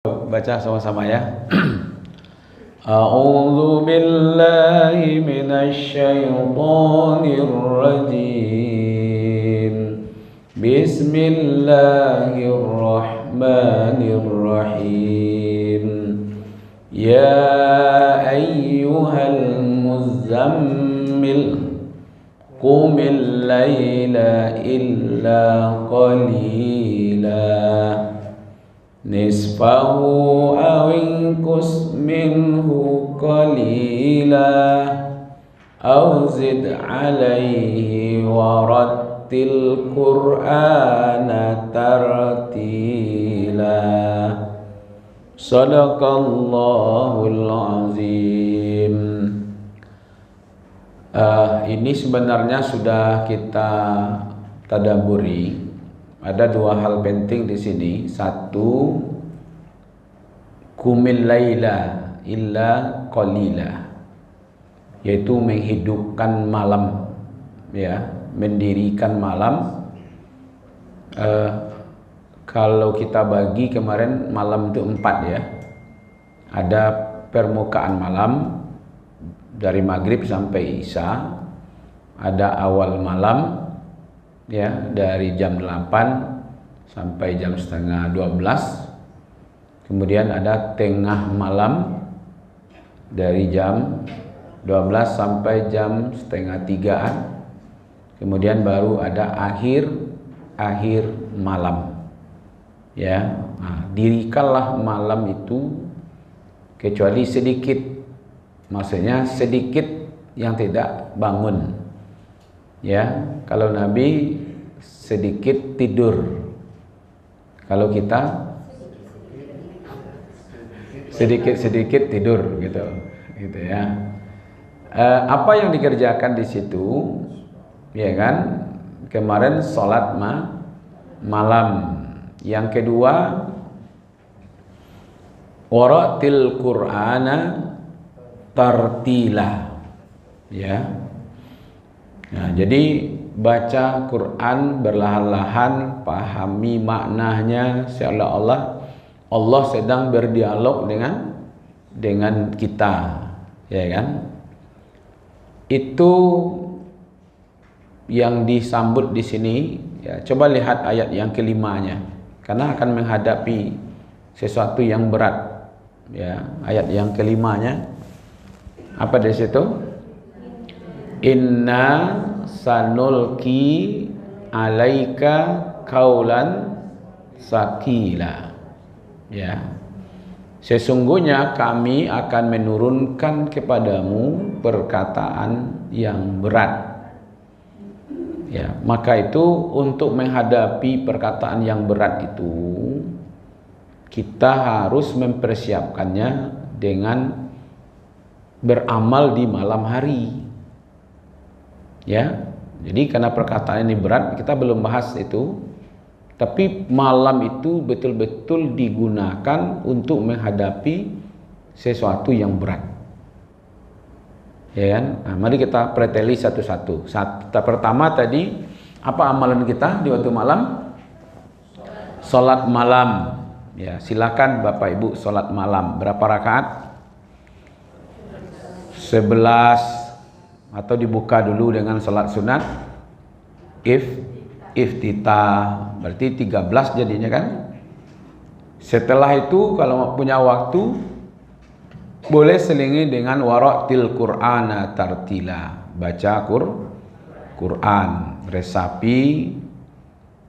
Baca sama-sama ya. A'udzu billahi minasy syaithanir rajim. Bismillahirrahmanirrahim. Ya ayyuhal muzammil qumil laila illa qalila nisfahu aw inqus minhu qalila aw zid alaihi warattil qur'ana tartila. Sadaqallahul azim. Ini sebenarnya sudah kita tadabburi. Ada dua hal penting di sini. Satu, qumil laila illa qalila, yaitu menghidupkan malam, ya, mendirikan malam. Kalau kita bagi kemarin malam itu 4 ya. Ada permukaan malam dari maghrib sampai isya, ada awal malam ya dari jam 8 sampai jam setengah 12. Kemudian ada tengah malam dari jam 12 sampai jam setengah 3-an. Kemudian baru ada akhir malam. Ya, dirikanlah malam itu kecuali sedikit, maksudnya sedikit yang tidak bangun. Ya, kalau Nabi sedikit tidur, kalau kita sedikit tidur gitu ya. Apa yang dikerjakan di situ, ya kan? Kemarin sholat malam. Yang kedua, waratil qur'ana tartila, ya. Nah, jadi baca Quran berlahan-lahan, pahami maknanya, seolah-olah Allah sedang berdialog dengan kita, ya kan? Itu yang disambut di sini. Ya, coba lihat ayat yang kelimanya, karena akan menghadapi sesuatu yang berat. Ya, ayat yang kelimanya apa di situ? Inna sanulki alaika kaulan sakila. Ya, sesungguhnya kami akan menurunkan kepadamu perkataan yang berat. Ya, maka itu untuk menghadapi perkataan yang berat itu kita harus mempersiapkannya dengan beramal di malam hari. Ya, jadi karena perkataan ini berat, kita belum bahas itu. Tapi malam itu betul-betul digunakan untuk menghadapi sesuatu yang berat. Ya kan? Nah, mari kita preteli satu-satu. Pertama tadi, apa amalan kita di waktu malam? Salat malam. Ya, silakan Bapak Ibu salat malam. Berapa rakaat? 11. Atau dibuka dulu dengan salat sunat iftitah, berarti 13 jadinya kan. Setelah itu kalau punya waktu boleh selingi dengan waratil qur'ana tartila, baca Quran, resapi.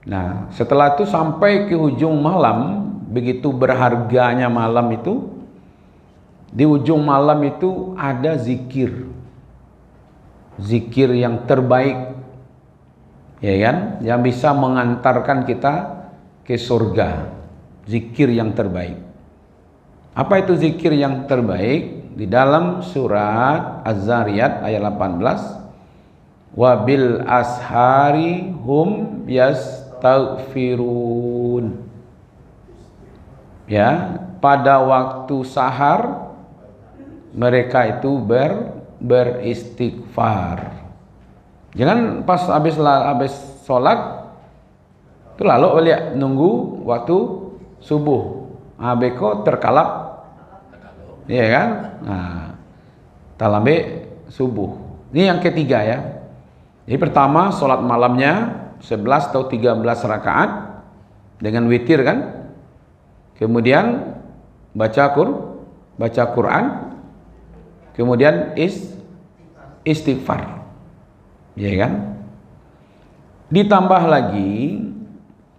Nah, setelah itu sampai ke ujung malam, begitu berharganya malam itu. Di ujung malam itu ada zikir yang terbaik, ya kan, yang bisa mengantarkan kita ke surga. Zikir yang terbaik. Apa itu zikir yang terbaik? Di dalam surat Az-Zariyat ayat 18, wabil ashari hum yastaghfirun. Ya, pada waktu sahar mereka itu beristighfar. Jangan pas habis sholat itu lalu balik nunggu waktu subuh. beko terkalap, iya kan? Nah, talambe subuh. Ini yang ketiga ya. Jadi pertama sholat malamnya 11 atau 13 rakaat dengan witir kan. Kemudian baca Quran. Kemudian istighfar. Ya kan? Ditambah lagi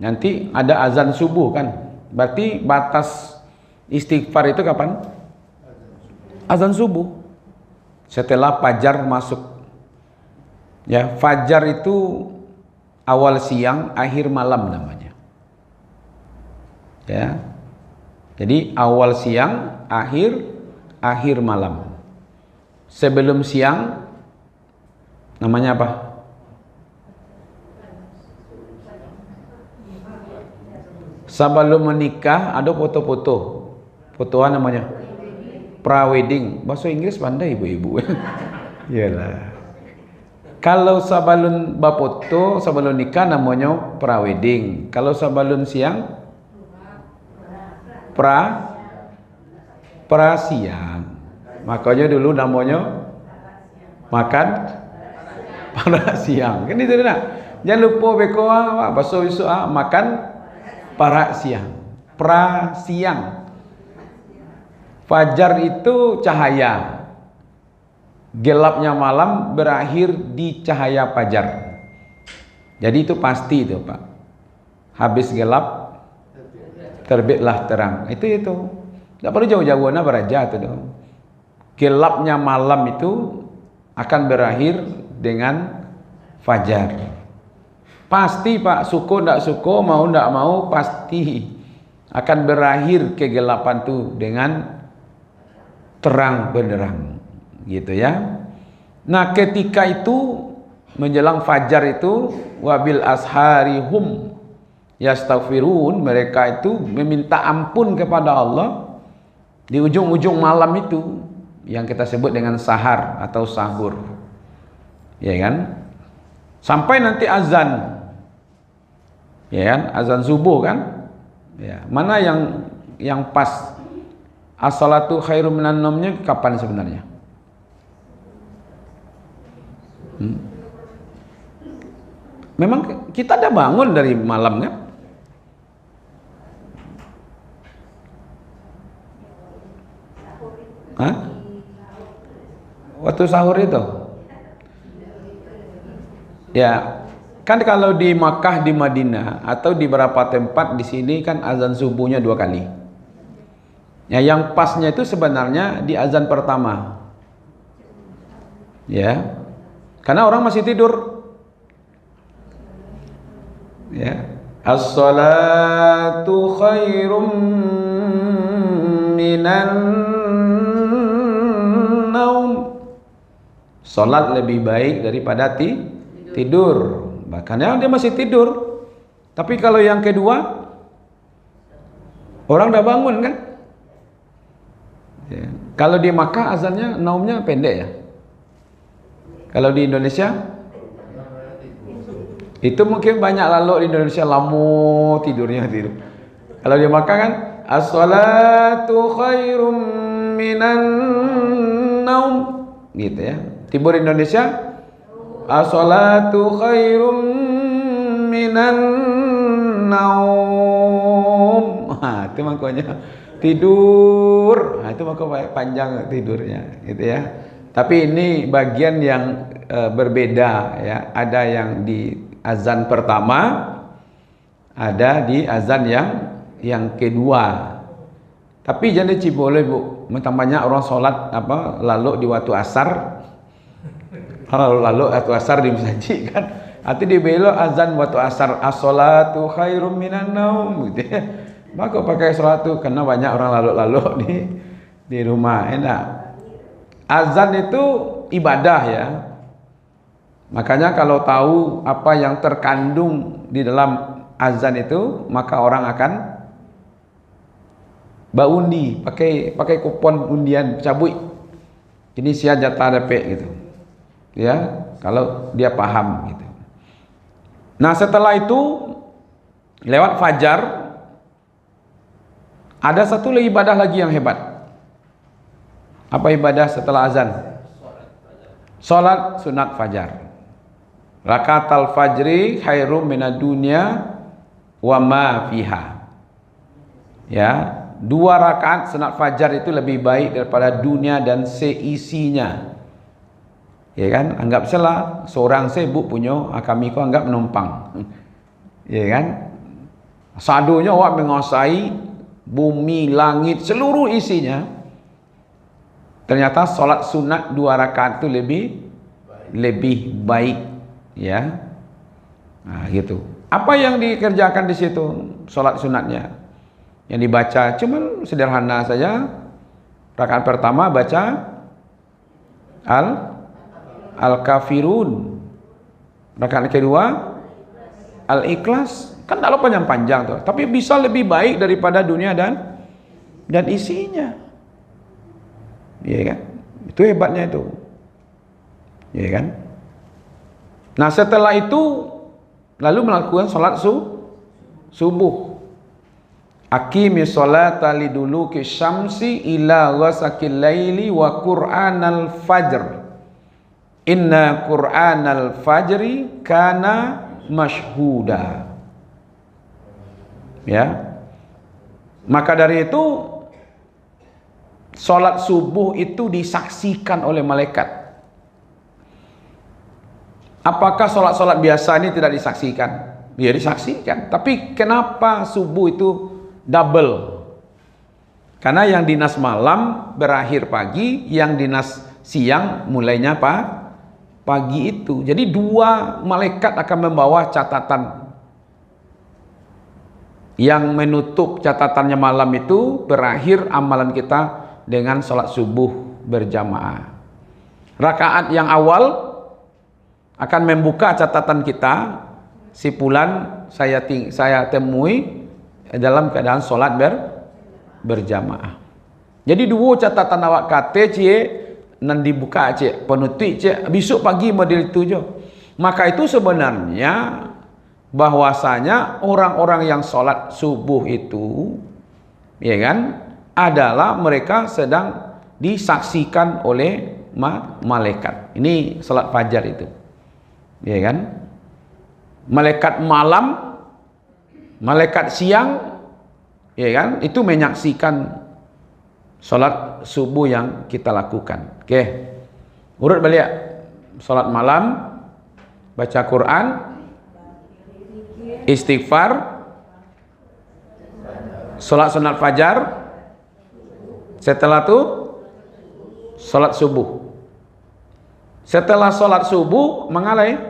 nanti ada azan subuh kan. Berarti batas istighfar itu kapan? Azan subuh. Setelah fajar masuk. Ya, fajar itu awal siang, akhir malam namanya. Ya. Jadi awal siang, akhir malam. Sebelum siang namanya apa? Sebelum menikah ada foto-foto. Fotoan namanya pra-wedding. Bahasa Inggris pandai ibu-ibu. Iyalah. Kalau sebelum bapoto, sebelum nikah namanya pra-wedding. Kalau sebelum siang pra-siang. Makanya dulu namanya makan para siang. Kan itu nak. Jangan lupa beko bahasa isu makan para siang. Pra-siang. Fajar itu cahaya. Gelapnya malam berakhir di cahaya fajar. Jadi itu pasti itu Pak. Habis gelap terbitlah terang. Itu. Tidak perlu jauh-jauh beraja itu dong. Gelapnya malam itu akan berakhir dengan fajar. Pasti Pak, suko tidak suko, mau tidak mau pasti akan berakhir kegelapan itu dengan terang benderang. Gitu ya. Nah, ketika itu menjelang fajar itu wabil asharihum yastaghfirun, mereka itu meminta ampun kepada Allah di ujung-ujung malam itu yang kita sebut dengan sahar atau sahur. Ya kan? Sampai nanti azan. Ya kan? Azan subuh kan? Ya, mana yang pas? As-salatu khairum minan naumnya kapan sebenarnya? Memang kita ada bangun dari malam kan? Hah? Waktu sahur itu? Ya, kan kalau di Makkah, di Madinah atau di beberapa tempat di sini kan azan subuhnya 2 kali. Ya, yang pasnya itu sebenarnya di azan pertama. Ya. Karena orang masih tidur. Ya. As-salatu khairum minan naum. Salat lebih baik daripada tidur. Bahkan dia masih tidur. Tapi kalau yang kedua orang udah bangun kan? Ya. Kalau di Makkah azannya naumnya pendek ya. Kalau di Indonesia itu mungkin banyak lalu di Indonesia lama tidurnya tidur. Kalau di Makkah kan as-salatu khairum minan naum gitu ya. Timur Indonesia as-salatu khairum minan naum. Itu makanya tidur. Itu makanya panjang tidurnya gitu ya. Tapi ini bagian yang berbeda ya. Ada yang di azan pertama, ada di azan yang kedua. Tapi jangan boleh Bu, banyak orang sholat lalu di waktu asar, lalu waktu asar disajikan. Nanti dibelok azan waktu asar, as-sholatu khairum minan naum gitu ya. Maka pakai sholat itu karena banyak orang lalu di rumah. Enak. Azan itu ibadah ya. Makanya kalau tahu apa yang terkandung di dalam azan itu, maka orang akan baundi, pakai kupon undian cabui. Ini sia jatah DP gitu. Ya, kalau dia paham gitu. Nah, setelah itu lewat fajar Ada satu lagi ibadah lagi yang hebat. Apa ibadah setelah azan? Salat sunat fajar. Rakaat fajri khairum minad dunya wa ma fiha. Ya, 2 rakaat sunat fajar itu lebih baik daripada dunia dan seisinya. Ya kan? Anggap salah seorang sibuk punya, kami kau anggap menumpang. Ya kan? Sadunya awak menguasai bumi, langit, seluruh isinya. Ternyata solat sunat 2 rakaat itu lebih baik, ya. Nah, gitu. Apa yang dikerjakan di situ? Solat sunatnya yang dibaca cuman sederhana saja. Rakaat pertama baca Al-Kafirun. Rakaat kedua Al-Ikhlas. Kan tak panjang-panjang tuh, tapi bisa lebih baik daripada dunia dan isinya. Ya kan? Itu hebatnya itu. Ya kan? Nah, setelah itu lalu melakukan salat subuh. Aqimis sholata liduluki syamsi ila ghasaqil laili wa qur'anal fajr. Inna qur'anal fajri kana mashhuda. Ya. Maka dari itu salat subuh itu disaksikan oleh malaikat. Apakah salat-salat biasa ini tidak disaksikan? Ya disaksikan. Tapi kenapa subuh itu double? Karena yang dinas malam berakhir pagi, yang dinas siang mulainya pagi itu. Jadi 2 malaikat akan membawa catatan. Yang menutup catatannya malam itu berakhir amalan kita dengan salat subuh berjamaah. Rakaat yang awal akan membuka catatan kita, sipulan saya temui dalam keadaan salat berjamaah. Jadi 2 catatan awak kate cie nan dibuka cie penutup cie besok pagi model itu je. Maka itu sebenarnya bahwasanya orang-orang yang sholat subuh itu, ya kan, adalah mereka sedang disaksikan oleh malaikat. Ini sholat fajar itu, ya kan. Malaikat malam, malaikat siang, ya kan, itu menyaksikan sholat subuh yang kita lakukan. Oke, urut balik. Sholat malam, baca Quran, istighfar, sholat sunat fajar, setelah itu sholat subuh. Setelah sholat subuh mengalai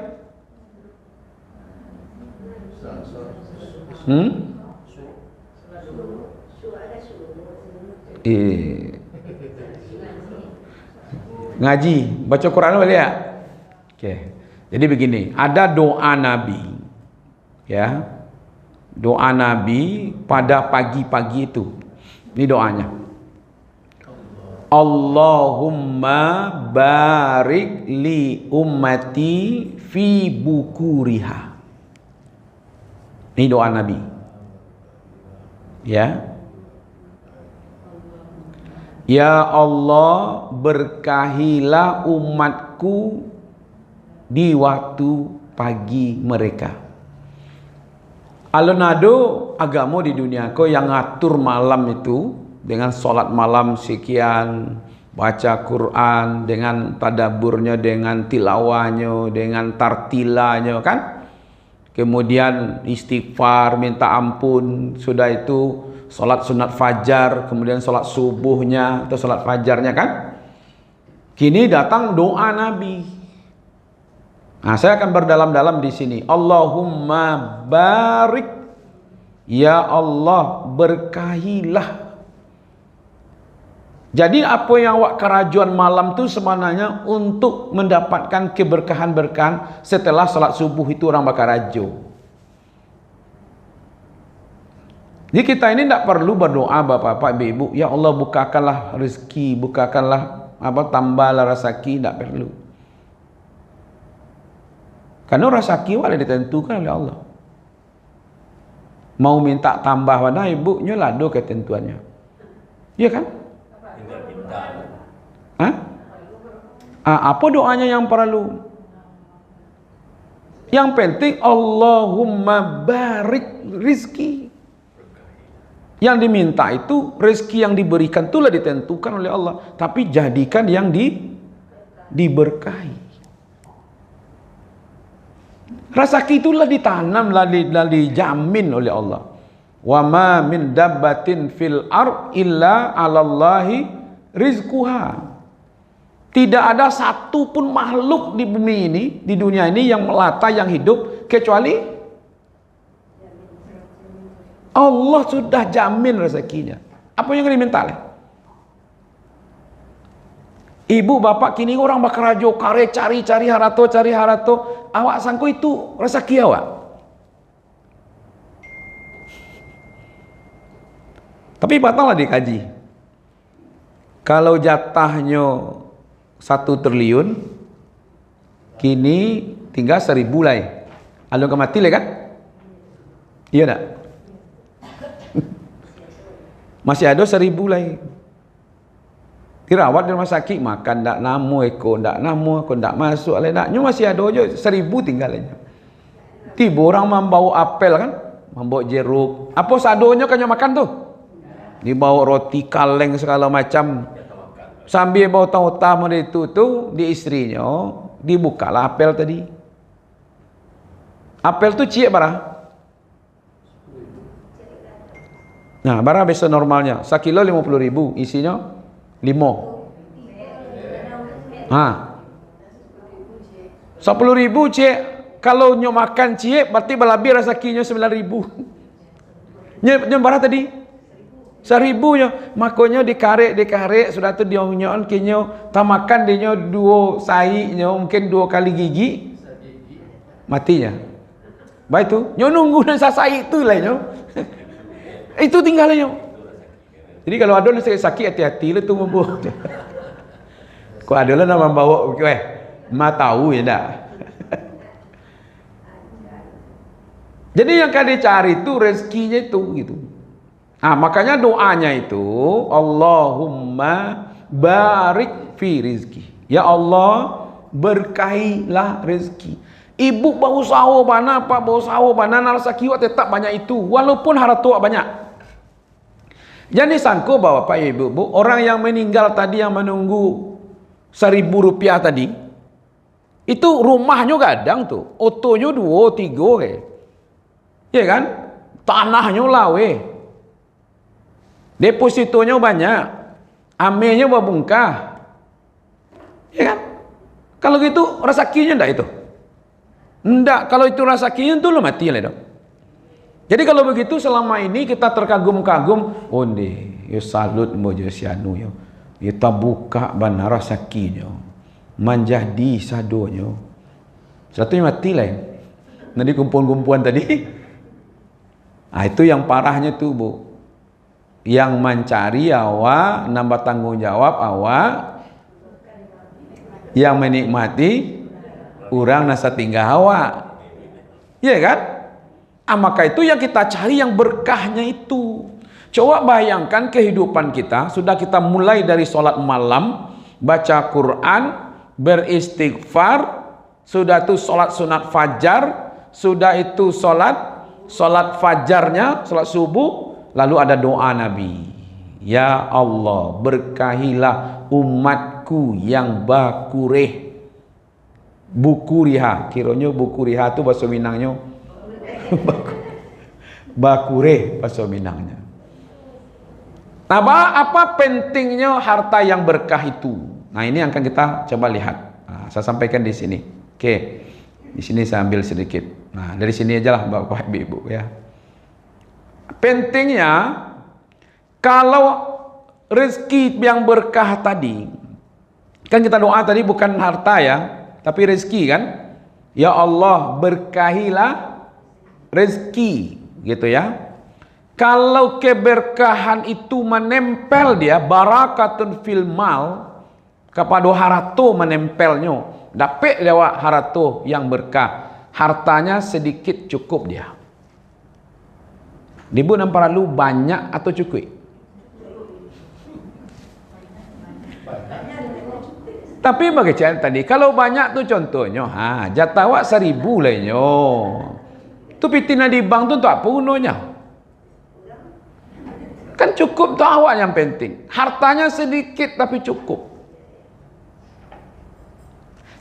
ngaji, baca Quran boleh ya? Oke. Jadi begini, ada doa Nabi, ya, doa Nabi pada pagi-pagi itu. Ini doanya. Allahumma barik li ummati fi bukuriha. Ini doa Nabi, ya. Ya Allah, berkahilah umatku di waktu pagi mereka. Alonado agama di dunia ko yang ngatur malam itu dengan sholat malam sekian, baca Quran dengan tadaburnya, dengan tilawahnya, dengan tartilanya, kan? Kemudian istighfar, minta ampun, sudah itu sholat sunat fajar, kemudian sholat subuhnya atau sholat fajarnya, kan? Kini datang doa Nabi. Nah, saya akan berdalam-dalam di sini. Allahumma barik, ya Allah, berkahilah. Jadi apa yang awak kerajuan malam tu sebenarnya untuk mendapatkan keberkahan-berkahan setelah salat subuh itu orang bakar rajo. Jadi kita ini tidak perlu berdoa bapak-bapak, ibu-ibu, ya Allah bukakanlah rezeki, bukakanlah tambahlah rezeki, tidak perlu. Karena rezeki wala ditentukan oleh Allah. Mau minta tambah mana ibunya lado ketentuannya. Iya kan? Hah? Apa doanya yang perlu? Yang penting Allahumma barik rizki. Yang diminta itu rezeki yang diberikan itulah ditentukan oleh Allah, tapi jadikan yang diberkahi. Rezeki itulah ditanam, dijamin oleh Allah. Wa ma min dabbatin fil ard illa 'alallahi rizquha. Tidak ada satu pun makhluk di bumi ini, di dunia ini yang melata, yang hidup, kecuali Allah sudah jamin rezekinya. Apa yang diminta? Ibu bapak kini orang bakarajo kare cari harato. Awak sangko itu rezeki awak. Tapi batallah dikaji. Kalau jatahnya 1 triliun, kini tinggal 1000 lah. Alun kemati lah kan? Iya tak? Masih ada 1000 lagi. Dirawat di rumah sakit, makan tak namu, ekor tak namu, aku tak masuk oleh naknya masih ada aja 1000 tinggal aja. Tiba orang membawa apel kan, membawa jeruk. Apa sadonya kan makan tuh? Dibawa roti kaleng segala macam. Sambil bawa tahu-tahu itu tuh di istrinya, dibukalah apel tadi. Apel tuh cie barang. Nah, barang biasa normalnya 1 kilo 50.000, isinya 5. 10.000 cik. Kalau nyo makan cik, berarti berlebih rezekinya 9.000. Nyo barang tadi 1.000 nyo, makanya dikarek sudah tu dionyon kinyo, tak makan dia 2 sai nyo, mungkin 2 kali gigi matinya. Baik tu, nyo nunggu dan sai itu lah nyo. Itu tinggalnya. Jadi kalau ada yang sakit hati-hati lah tu membawa. Kau ada lah nak membawa, ma tahu ya tak. Jadi yang kau dicari itu rezekinya itu gitu. Makanya doanya itu Allahumma barik fi rizki. Ya Allah, berkahilah rezeki. Ibu bau sawo bana, pak bau sawo bana, rezeki wa tetap banyak itu, walaupun harta banyak. Jadi sangko bahwa Pak Ibu, orang yang meninggal tadi yang menunggu 1.000 rupiah tadi, itu rumahnya gadang tuh, otonya 2, 3 ya kan, tanahnya lawe, depositonya banyak, amenya berbungkah, ya kan? Kalau gitu rezekinya ndak itu? Ndak, kalau itu rezekinya itu lo mati lah dong. Jadi kalau begitu selama ini kita terkagum-kagum, oh nih, ya salut mojo sianu yo, kita buka benar rezekinya, menjadi sadonya, satunya mati lah. Nanti kumpulan-kumpulan tadi, itu yang parahnya tuh bu. Yang mencari awak, nambah tanggung jawab awak, yang menikmati orang nasa tinggal awak, iya kan? Maka itu yang kita cari yang berkahnya itu. Coba bayangkan kehidupan kita, sudah kita mulai dari sholat malam, baca Quran, beristighfar, sudah itu sholat sunat fajar, sudah itu sholat fajarnya, sholat subuh, lalu ada doa Nabi. Ya Allah, berkahilah umatku yang bakureh. Bukuriha, kiranya bukuriha itu bahasa Minangnya bakure bahasa Minangnya. Nah, apa pentingnya harta yang berkah itu? Nah, ini akan kita coba lihat. Saya sampaikan di sini. Oke. Di sini saya ambil sedikit. Nah, dari sini aja lah Bapak Ibu ya. Pentingnya kalau rezeki yang berkah tadi, kan kita doa tadi bukan harta ya, tapi rezeki kan. Ya Allah, berkahilah rezeki gitu ya. Kalau keberkahan itu menempel dia, barakatun fil mal, kepada harato menempelnya, dapat lewat harato yang berkah, hartanya sedikit cukup dia. Di bulan lalu banyak atau cukup? Tapi bagi cara tadi, kalau banyak tu contohnya, jatah awak 1.000 lainnya. Tu pitina di bank tu untuk apa gunanya? Kan cukup tu awak yang penting. Hartanya sedikit tapi cukup.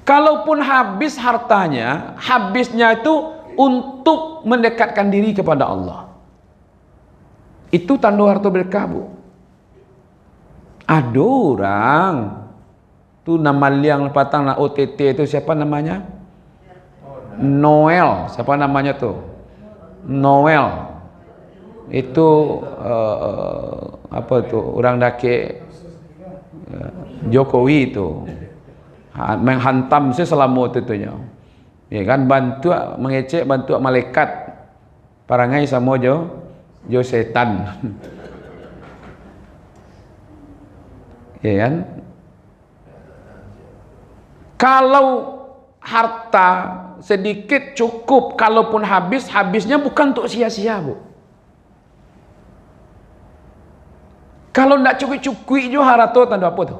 Kalaupun habis hartanya, habisnya itu untuk mendekatkan diri kepada Allah. Itu tanda harta berkah, Bu. Ada orang tu nama liang patang na OTT itu siapa namanya? Noel. Siapa namanya tu? Noel. Itu apa tu? Orang dake Jokowi itu. Menghantam saya selama tentunya. Ya kan, bantu mengecek, bantu malaikat. Parangai sama jo setan. Ya kan? Kalau harta sedikit cukup, kalaupun habis, habisnya bukan untuk sia-sia, Bu. Kalau tidak cukup-cukup juga harta tanda apa tu?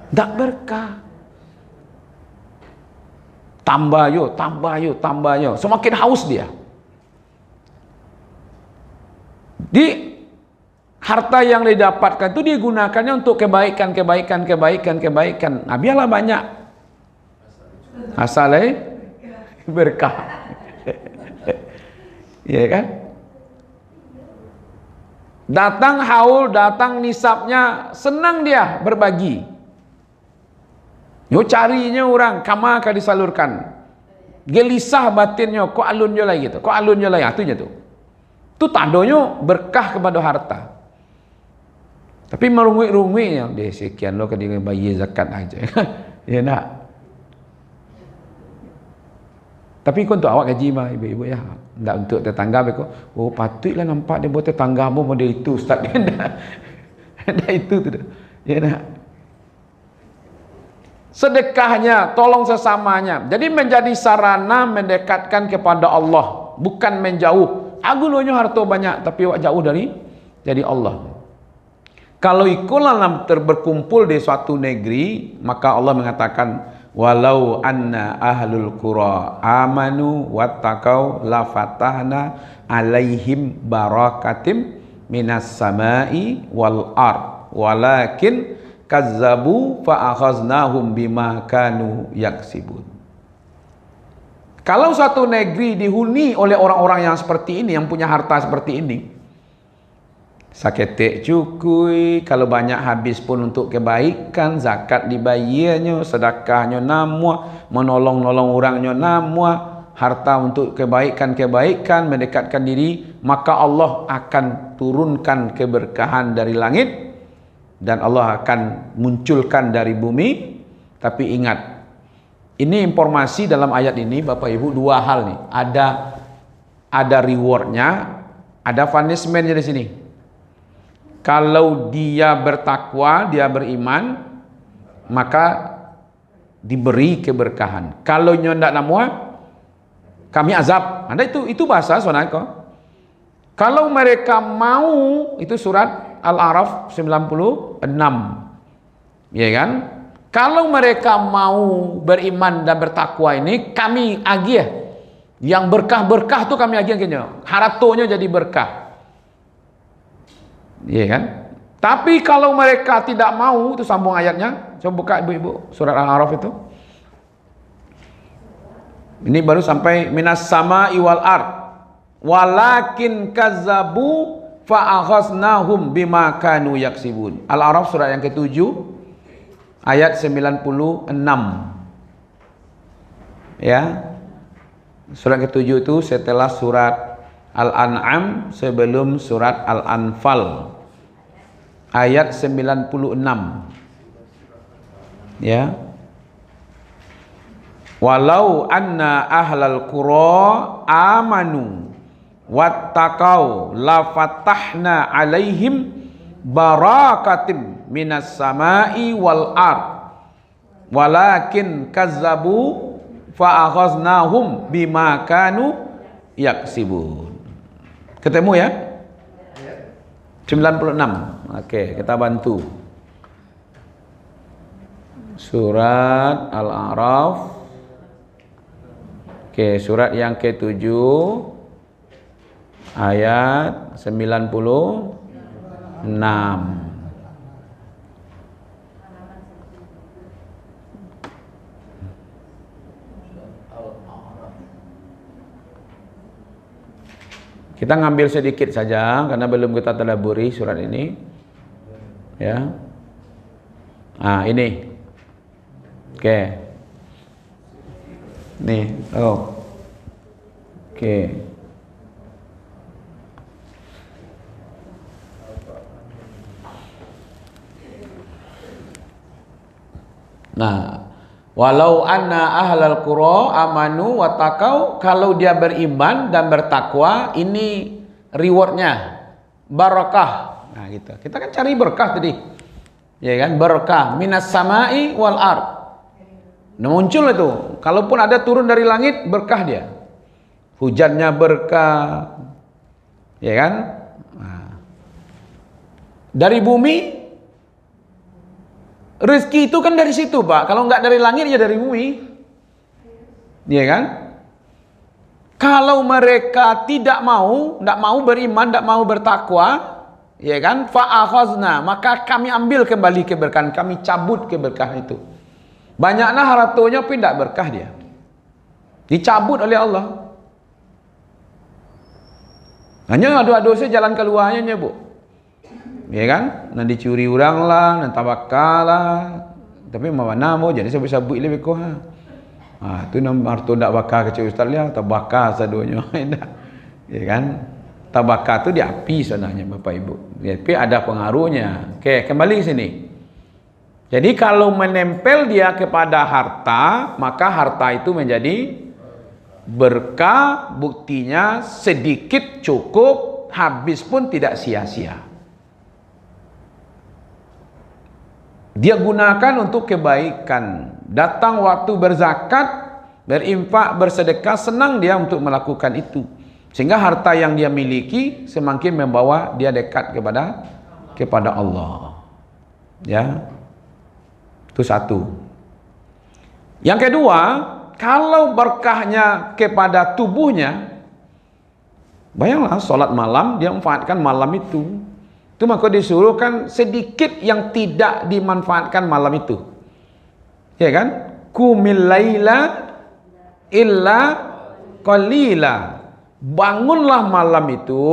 Tak berkah. Tambah yo. Semakin haus dia. Di harta yang didapatkan itu digunakannya untuk kebaikan. Nah, biarlah banyak. Asalnya berkah. Ya kan? Datang haul, datang nisabnya, senang dia berbagi. Yo carinya orang, kama akan disalurkan. Gelisah batinnya, kok alunnya lagi gitu. Kok alunnya lagi, atunya tuh. Itu tandanya berkah kepada harta. Tapi merungui-runguinya, deh sekian lo kan dia bayi zakat aja. Ya nak. Tapi kau untuk awak gaji mah ibu-ibu ya. Tidak untuk tetangga beko. Oh patutlah nampak dia buat tetanggamu model itu ustaz dia dah. Dah itu tu. Ya nak. Sedekahnya, tolong sesamanya. Jadi menjadi sarana mendekatkan kepada Allah, bukan menjauh. Agunnya harta banyak, tapi awak jauh dari Allah. Kalau ikulah berkumpul di suatu negeri, maka Allah mengatakan, walau anna ahlul qura amanu wattaqau la fatahna alaihim barakatim minas samai wal ard walakin kazzabu fa akhaznahum bima kanu yaksibun. Kalau satu negeri dihuni oleh orang-orang yang seperti ini, yang punya harta seperti ini, saketek cukui, kalau banyak habis pun untuk kebaikan, zakat dibayarnya, sedekahnya namua, menolong-nolong orangnya namua, harta untuk kebaikan-kebaikan, mendekatkan diri, maka Allah akan turunkan keberkahan dari langit dan Allah akan munculkan dari bumi. Tapi ingat, ini informasi dalam ayat ini Bapak Ibu, dua hal nih. Ada rewardnya, ada punishmentnya di sini. Kalau dia bertakwa, dia beriman, maka diberi keberkahan. Kalau ndak namua, kami azab. Anda itu bahasa sonako. Kalau mereka mau, itu surat Al-A'raf 96. Ya kan? Kalau mereka mau beriman dan bertakwa ini, kami agih. Yang berkah-berkah itu kami agih. Haratonya jadi berkah. Iya kan? Tapi kalau mereka tidak mau, itu sambung ayatnya. Coba buka ibu-ibu surat Al-A'raf itu. Ini baru sampai minas sama iwal ard. Walakin kazzabu fa akhaznahum bima kanu yaksibun. Al-A'raf surat yang ke-7 ayat 96. Ya. Surat ke-7 itu setelah surat Al-An'am, sebelum surat Al-Anfal. Ayat 96. Ya. Walau anna ahlal qura amanu wattaqau la fatahna alaihim barakatim minas samai wal ard walakin kazzabu fa akhaznahum bima kanu yaksibun. Ketemu ya? 96. Oke, kita bantu. Surat Al-A'raf. Oke, surat yang ke-7 ayat 96. Kita ngambil sedikit saja karena belum kita tadaburi surat ini. Ya. Ini. Oke. Nih, Oke. Nah, walau anna ahlal qura amanu wa taqau, kalau dia beriman dan bertakwa, ini rewardnya barakah. Nah, gitu. Kita kan cari berkah tadi. Ya kan? Berkah minas samai wal ard. Nah, muncul itu. Kalaupun ada turun dari langit, berkah dia. Hujannya berkah. Ya kan? Nah. Dari bumi, rezeki itu kan dari situ, Pak. Kalau nggak dari langit, ya dari bumi. Iya kan? Kalau mereka tidak mau beriman, tidak mau bertakwa, ya kan? Fa'akhazna, maka kami ambil kembali keberkahan, kami cabut keberkahan itu. Banyaknya hartonya pun tidak berkah dia. Dicabut oleh Allah. Hanya ada-ada saja jalan keluarnya, Bu. Ya kan? Nanti dicuri orang lah, nanti tabakal lah. Tapi mana mau jadi sabu-sabu lebih kau. Tu nama harta ndak bakar kecil ustaz lihat tabakal sadonya. Ya kan? Tabakal tu di api sebenarnya Bapak Ibu. Tapi ada pengaruhnya. Oke, kembali ke sini. Jadi kalau menempel dia kepada harta, maka harta itu menjadi berkah, buktinya sedikit cukup, habis pun tidak sia-sia. Dia gunakan untuk kebaikan. Datang waktu berzakat, berinfak, bersedekah, senang dia untuk melakukan itu. Sehingga harta yang dia miliki semakin membawa dia dekat kepada Allah. Ya. Itu satu. Yang kedua, kalau berkahnya kepada tubuhnya, bayanglah sholat malam, dia manfaatkan malam itu. Itu maka disuruh kan sedikit yang tidak dimanfaatkan malam itu. Ya kan? Qumil laila illa qalila. Bangunlah malam itu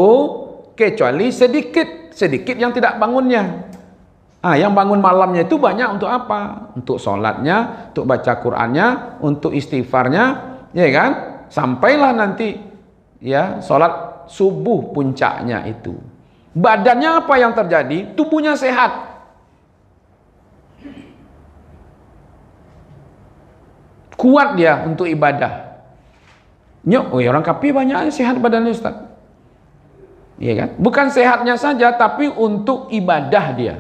kecuali sedikit yang tidak bangunnya. Yang bangun malamnya itu banyak untuk apa? Untuk sholatnya, untuk baca Qur'annya, untuk istighfarnya, ya kan? Sampailah nanti ya sholat subuh puncaknya itu. Badannya apa yang terjadi? Tubuhnya sehat. Kuat dia untuk ibadah. Orang kafir banyak sehat badannya Ustaz. Iya kan? Bukan sehatnya saja, tapi untuk ibadah dia.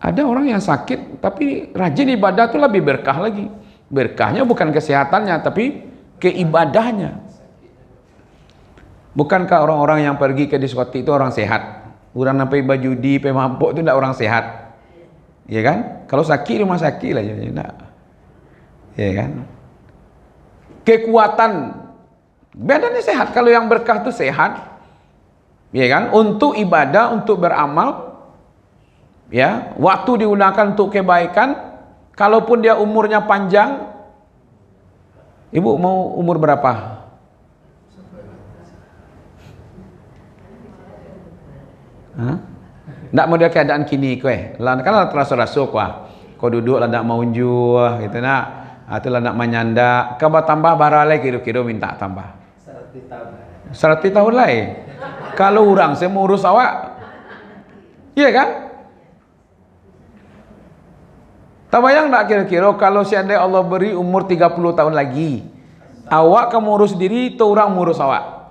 Ada orang yang sakit, tapi rajin ibadah itu lebih berkah lagi. Berkahnya bukan kesehatannya, tapi keibadahnya. Bukankah orang-orang yang pergi ke diskotik itu orang sehat? Orang sampai baju di, sampai mabuk itu tidak orang sehat. Ya kan? Kalau sakit rumah sakit lah. Tidak. Ya kan? Kekuatan badannya sehat. Kalau yang berkah itu sehat. Ya kan? Untuk ibadah, untuk beramal. Ya, waktu digunakan untuk kebaikan. Kalaupun dia umurnya panjang, ibu mau umur berapa? Ndak model keadaan kini kue. Lan kan terasa rasuk wah. Kau duduk lah ndak mau unjuh gitu nak. Itulah nak menyanda. Kau tambah baralai kira-kira minta tambah. 100 tahun lagi. Kalau orang saya mau urus awak. Iya kan? Tak bayang tak kira-kira kalau seandainya Allah beri umur 30 tahun lagi, awak kamu urus diri, tu orang ngurus awak.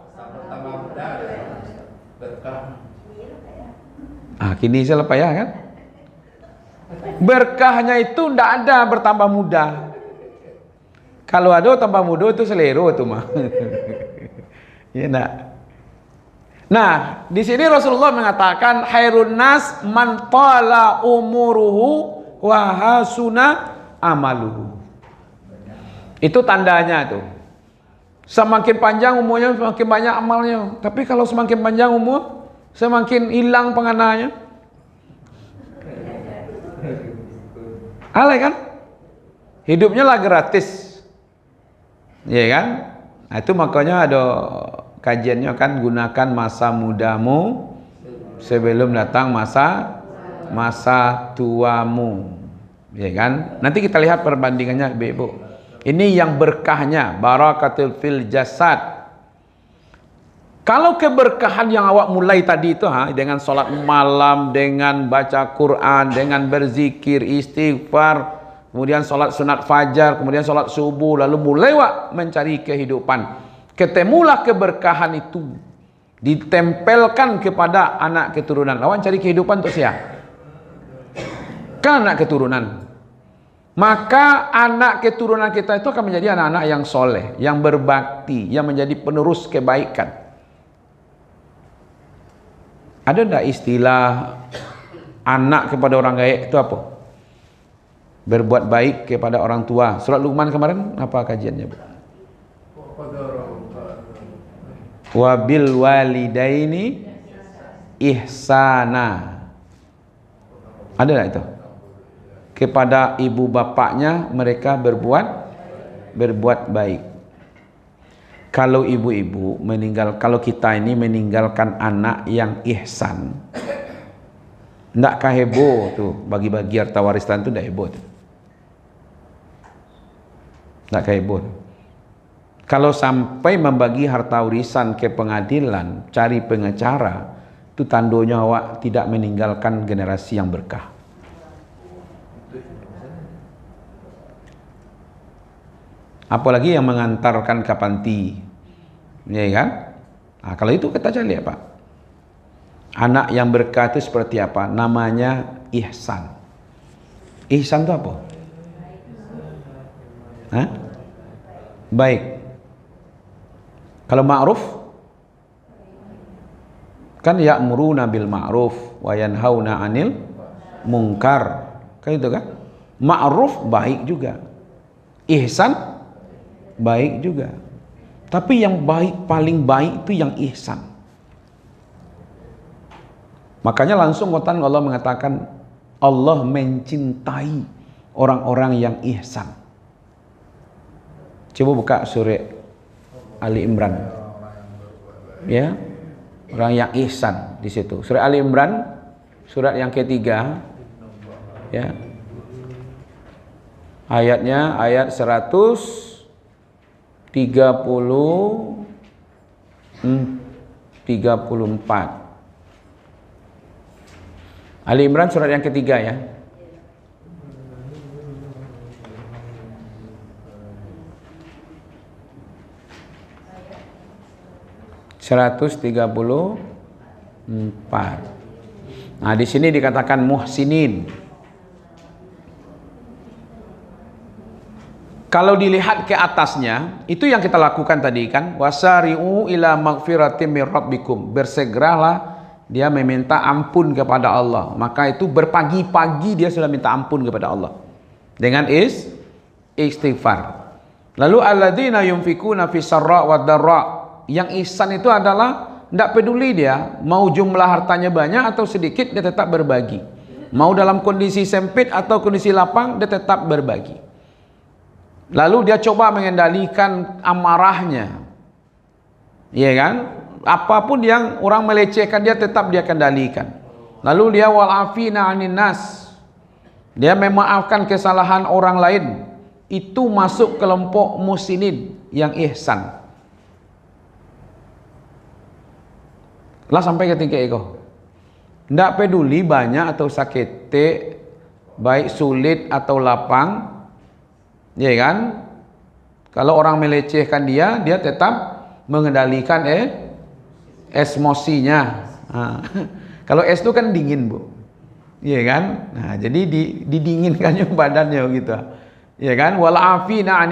Kini saya lepas ya kan? Berkahnya itu tidak ada bertambah muda. Kalau ada tambah muda itu selero tuh mah. Ya nak. Nah, di sini Rasulullah mengatakan khairun nas man tala umuruhu wa hasuna amaluhu. Itu tandanya tuh. Semakin panjang umurnya semakin banyak amalnya. Tapi kalau semakin panjang umur semakin hilang pengananya. Alay kan? Hidupnya lah gratis. Ya kan? Nah, itu makanya ada kajiannya kan, gunakan masa mudamu sebelum datang masa tuamu. Ya kan? Nanti kita lihat perbandingannya Ibu. Ini yang berkahnya, barakatul fil jasad. Kalau keberkahan yang awak mulai tadi itu dengan sholat malam, dengan baca Quran, dengan berzikir, istighfar, kemudian sholat sunat fajar, kemudian sholat subuh, lalu mulai awak mencari kehidupan. Ketemulah keberkahan itu, ditempelkan kepada anak keturunan. Awak cari kehidupan untuk siapa? Kan anak keturunan. Maka anak keturunan kita itu akan menjadi anak-anak yang soleh, yang berbakti, yang menjadi penerus kebaikan. Ada enggak istilah anak kepada orang baik itu apa? Berbuat baik kepada orang tua. Surat Luqman kemarin apa kajiannya, Bu? Wabil walidaini ihsana. Ada enggak itu? Kepada ibu bapaknya mereka berbuat baik. Kalau ibu-ibu kalau kita ini meninggalkan anak yang ihsan, ndakkah heboh tuh bagi-bagi harta warisan tuh, ndak heboh tuh. Ndakkah heboh. Kalau sampai membagi harta warisan ke pengadilan, cari pengacara, itu tandanya awak tidak meninggalkan generasi yang berkah. Apalagi yang mengantarkan ke panti, ya kan? Nah, kalau itu kita cari apa? Anak yang berkah itu seperti apa? Namanya ihsan. Ihsan itu apa? Hah? Baik. Kalau ma'ruf kan ya'muruna bil ma'ruf wa yanhauna 'anil munkar. Kan itu kan? Ma'ruf baik juga. Ihsan baik juga. Tapi yang baik, paling baik itu yang ihsan. Makanya langsung Allah mengatakan Allah mencintai orang-orang yang ihsan. Coba buka surah Ali Imran. Ya. Orang yang ihsan di situ. Surah Ali Imran surat yang ketiga. Ya. Ayatnya ayat 134. Ali Imran surat yang ketiga ya. Nah, di sini dikatakan muhsinin. Kalau dilihat ke atasnya, itu yang kita lakukan tadi kan, wasari'u ila magfiratim mir rabbikum. Bersegeralah dia meminta ampun kepada Allah. Maka itu berpagi-pagi dia sudah minta ampun kepada Allah dengan istighfar. Lalu alladzina yunfikuna fis sarra wad dharra. Yang ihsan itu adalah tidak peduli dia mau jumlah hartanya banyak atau sedikit, dia tetap berbagi. Mau dalam kondisi sempit atau kondisi lapang, dia tetap berbagi. Lalu dia coba mengendalikan amarahnya, ya kan? Apapun yang orang melecehkan dia tetap dia kendalikan. Lalu dia wal'afina 'anin nas, dia memaafkan kesalahan orang lain. Itu masuk kelompok muhsinin yang ihsan. Lah sampai ketika itu, tidak peduli banyak atau sakit, baik sulit atau lapang. Ya kan? Kalau orang melecehkan dia tetap mengendalikan emosinya. Nah, kalau es itu kan dingin, Bu. Ya kan? Nah, jadi didinginkannya badannya gitu. Ya kan? Wal afina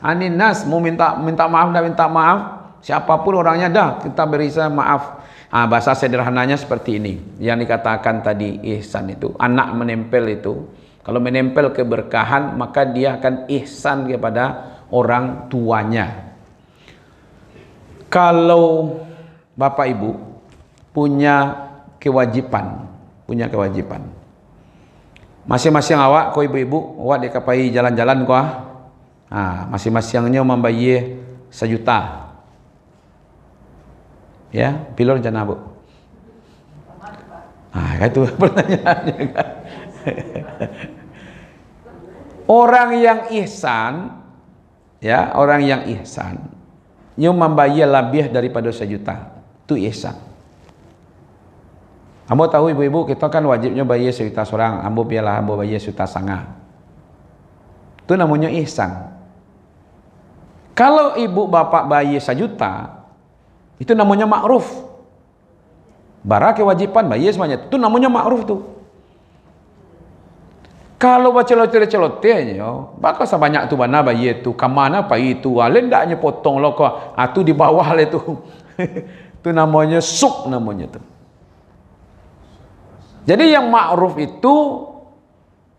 aninas, mau minta maaf dah minta maaf, siapapun orangnya dah kita beri maaf. Bahasa sederhananya seperti ini. Yang dikatakan tadi ihsan itu, anak menempel itu, kalau menempel keberkahan maka dia akan ihsan kepada orang tuanya. Kalau Bapak Ibu punya kewajiban, masing-masing awak, ko ibu-ibu, awak dikapai jalan-jalan ko masing-masingnya membayar 1 juta. Ya, pilih rencana Bu. Itu pertanyaannya kan. Orang yang ihsan, ya, orang yang ihsan, yang membayar lebih daripada 1 juta, itu ihsan. Ambo tahu ibu-ibu kita kan wajibnya bayar 1 juta seorang, ambo bayar 1,5 juta. Itu namanya ihsan. Kalau ibu bapak bayar 1 juta, itu namanya ma'ruf. Bara kewajiban bayar semuanya, itu namanya ma'ruf tuh. Kalau baca celoteh-celoteh bakal sebanyak tu mana bayar tu, kamana apa itu, alen ndaknya potong lo kok, tu di bawah le tu. Itu namanya suk namanya tu. Jadi yang ma'ruf itu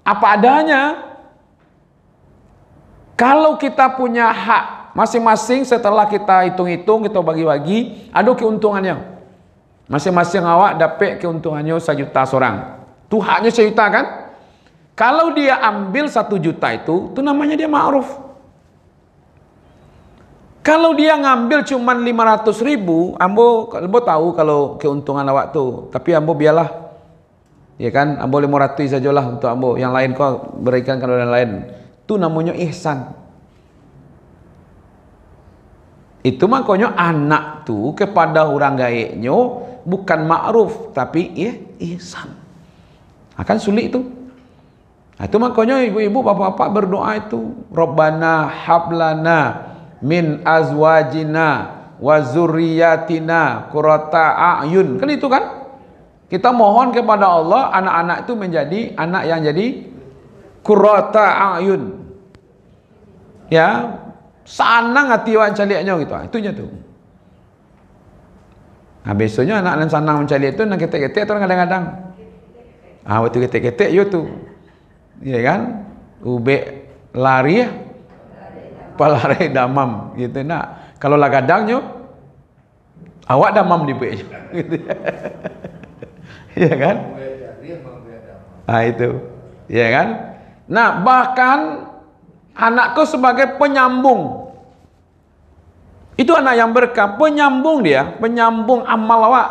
apa adanya. Kalau kita punya hak masing-masing, setelah kita hitung-hitung, kita bagi-bagi, ada keuntungannya. Masing-masing awak dapat keuntungannya 1 juta seorang. Itu haknya 1 juta kan? Kalau dia ambil 1 juta itu namanya dia ma'ruf. Kalau dia ngambil cuma 500.000, ambo tahu kalau keuntungan awak tu. Tapi ambo biarlah, ya kan? Ambo 500 sajalah untuk ambo. Yang lain kau berikan kalau yang lain. Itu namanya ihsan. Itu makanya anak tu kepada orang gaeknya bukan ma'ruf tapi ihsan. Akan sulit itu. Itu makanya ibu-ibu bapak-bapak berdoa itu, Rabbana hablana min azwajina wa zurriyatina qurrata a'yun. Kan itu kan? Kita mohon kepada Allah anak-anak itu menjadi anak yang jadi qurrata a'yun. Ya, sanang hati wan caliaknya gitu. Itunya tuh. Besoknya anak yang sanang mencari itu nak ketek-ketek tu kadang-kadang. Waktu ketek-ketek yo tu. Ya kan? Ube lari palare damam gitu nak. Kalau lah kadangnya awak damam di be gitu. Ya kan? Itu. Ya kan? Nah, bahkan anakku sebagai penyambung. Itu anak yang berkah, penyambung dia, penyambung amal awak.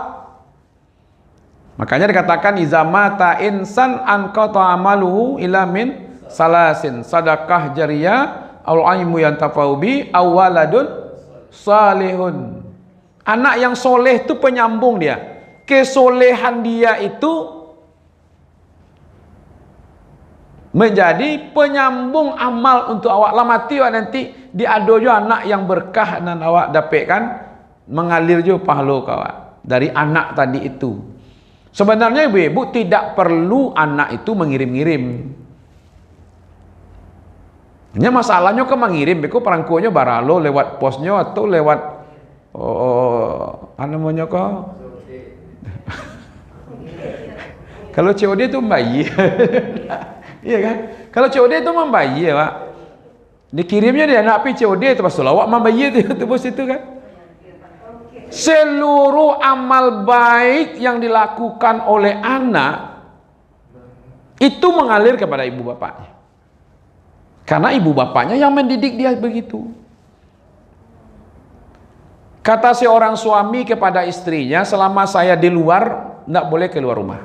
Makanya dikatakan izamata insan anqata amaluhu ila min salasin, sedekah jariyah, aw ilmu yantafa'u bi, aw waladun salihun. Anak yang soleh itu penyambung dia. Kesolehan dia itu menjadi penyambung amal untuk awak. Lah mati awak nanti diado jo anak yang berkah dan awak dapatkan mengalir jo pahala awak dari anak tadi itu. Sebenarnya ibu-ibu tidak perlu anak itu mengirim-ngirim. Hanya masalahnya ke mengirim, beku perangkunya baralo lewat posnya atau lewat namanya kok. Kalau COD itu bayi. Iya kan? Kalau COD itu membayar, Pak. Dikirimnya dia nak pi COD itu pasal awak membayar itu bos itu kan. Seluruh amal baik yang dilakukan oleh anak itu mengalir kepada ibu bapaknya. Karena ibu bapaknya yang mendidik dia begitu. Kata seorang suami kepada istrinya, selama saya di luar, tidak boleh keluar rumah.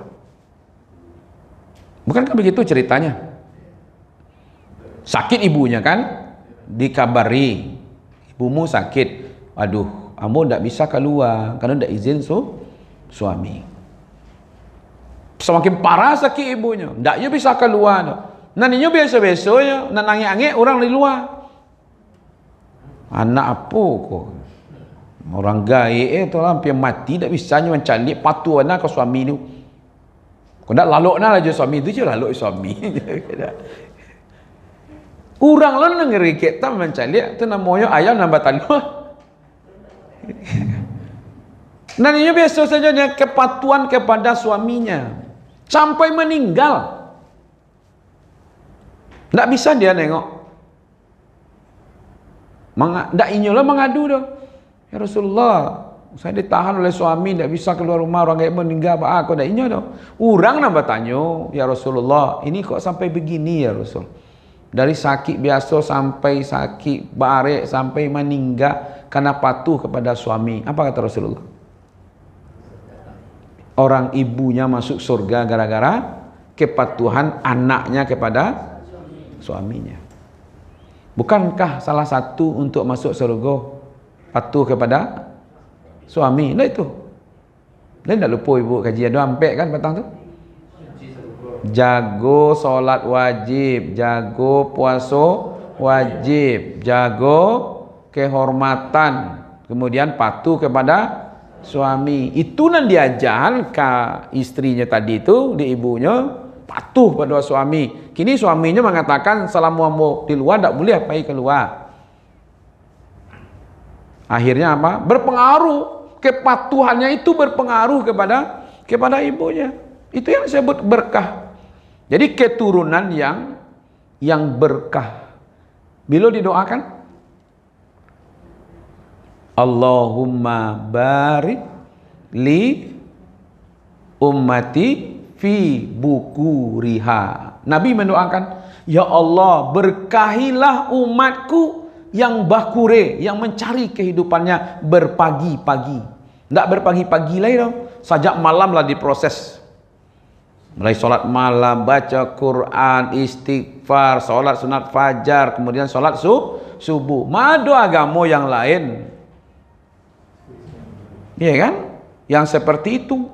Bukankah begitu ceritanya? Sakit ibunya kan? Dikabari, ibumu sakit. Aduh, kamu tidak bisa keluar karena tidak izin suami. Semakin parah sakit ibunya, tidaknya bisa keluar. Naninya biasa-biasa ya, nangis-nangis orang di luar. Anak apa kok? Orang gaib itu lah, hampir mati, tidak bisa mencari patuh anak ke suami itu. Kau tak laluk nak aja suami itu je laluk suami. Urang lo ngeri kita mencari itu namanya ayam nambah tanah. Nah ini biasa saja kepatuhan kepada suaminya sampai meninggal. Tidak bisa dia nengok. Tidak inyolah mengadu dah. Ya Rasulullah, saya ditahan oleh suami, tidak bisa keluar rumah, orang kayak meninggal, aku tidak inyo dah. Urang nambah tanya, ya Rasulullah, ini kok sampai begini ya Rasul? Dari sakit biasa sampai sakit barek sampai meninggal karena patuh kepada suami. Apa kata Rasulullah? Orang ibunya masuk surga gara-gara kepatuhan anaknya kepada suaminya. Bukankah salah satu untuk masuk surga patuh kepada suami? Nah itu. Nah tidak lupa ibu kajian doa sampai kan petang tu. Jago solat wajib, jago puasa wajib, jago kehormatan, kemudian patuh kepada suami. Itu nan diajarkan ke istrinya tadi itu, di ibunya patuh pada suami. Kini suaminya mengatakan selama di luar tidak boleh pergi keluar. Akhirnya apa? Berpengaruh, kepatuhannya itu berpengaruh kepada ibunya. Itu yang disebut berkah. Jadi keturunan yang berkah. Bila didoakan, Allahumma barik li ummati fi bukuriha. Nabi mendoakan, ya Allah berkahilah umatku yang bakure, yang mencari kehidupannya berpagi-pagi. Tidak berpagi-pagi lagi dong. Sajak malam lah diproses. Mulai sholat malam, baca Quran, istighfar, sholat sunat fajar, kemudian sholat subuh. Madu agama yang lain, iya kan? Yang seperti itu.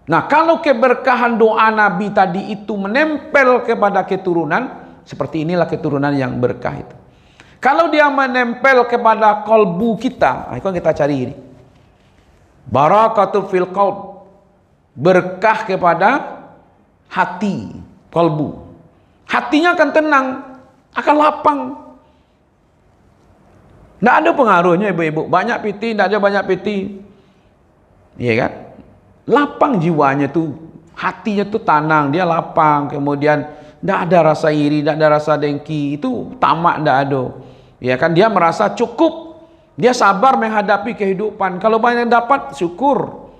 Nah, kalau keberkahan doa Nabi tadi itu menempel kepada keturunan, seperti inilah keturunan yang berkah itu. Kalau dia menempel kepada kalbu kita, itu kita cari ini. Barakatul fil qalb, berkah kepada hati, kalbu. Hatinya akan tenang, akan lapang. Tidak ada pengaruhnya ibu-ibu, banyak piti, tidak ada banyak piti. Iya kan? Lapang jiwanya tuh, hatinya tuh tenang, dia lapang. Kemudian tidak ada rasa iri, tidak ada rasa dengki, itu tamak tidak ada. Ya kan, dia merasa cukup, dia sabar menghadapi kehidupan. Kalau banyak dapat, syukur.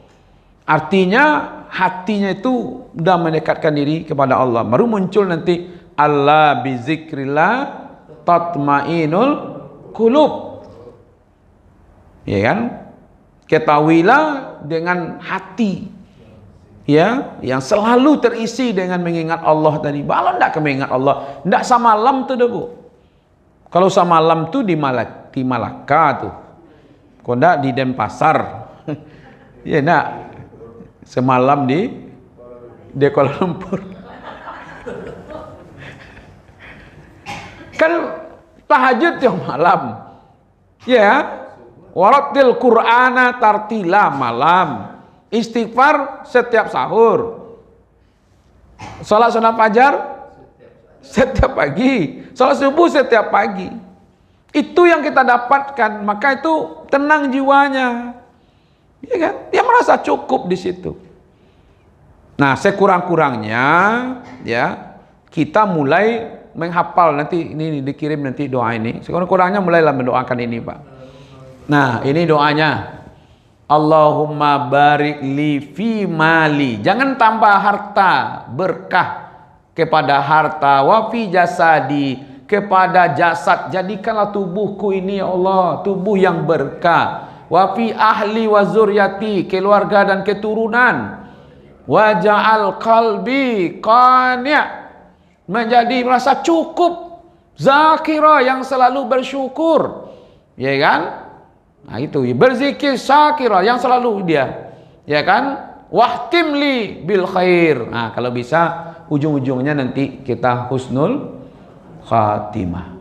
Artinya hatinya itu sudah mendekatkan diri kepada Allah. Baru muncul nanti Allah bizikrillah tatmainul qulub. Ya kan? Ketahuilah dengan hati ya yang selalu terisi dengan mengingat Allah tadi. Balon tidak mengingat Allah, tidak samalam tu dah bu. Kalau samalam tu di Malaka tu, kau tidak di Denpasar. Ya nak semalam di Kuala Lumpur. Kan tahajud tiap malam. Ya. Waratil Qur'ana tartila malam. Istighfar setiap sahur. Salat sunat fajar setiap pagi. Salat subuh setiap pagi. Itu yang kita dapatkan, maka itu tenang jiwanya. Ya kan? Dia merasa cukup di situ. Nah, sekurang-kurangnya ya, kita mulai menghafal nanti ini dikirim nanti doa ini. Sekurang-kurangnya mulailah mendoakan ini, Pak. Nah, ini doanya. Allahumma barik li fi mali. Jangan tambah harta, berkah kepada harta. Wa fi jasadi, kepada jasad. Jadikanlah tubuhku ini ya Allah, tubuh yang berkah. Wa fi ahli wa zuriati, keluarga dan keturunan. Wa ja'al qalbi qani', menjadi merasa cukup. Zakira, yang selalu bersyukur. Ya kan? Nah itu berzikir syakira, yang selalu dia, ya kan? Wahtimli bil khair. Nah kalau bisa ujung-ujungnya nanti kita husnul khatimah.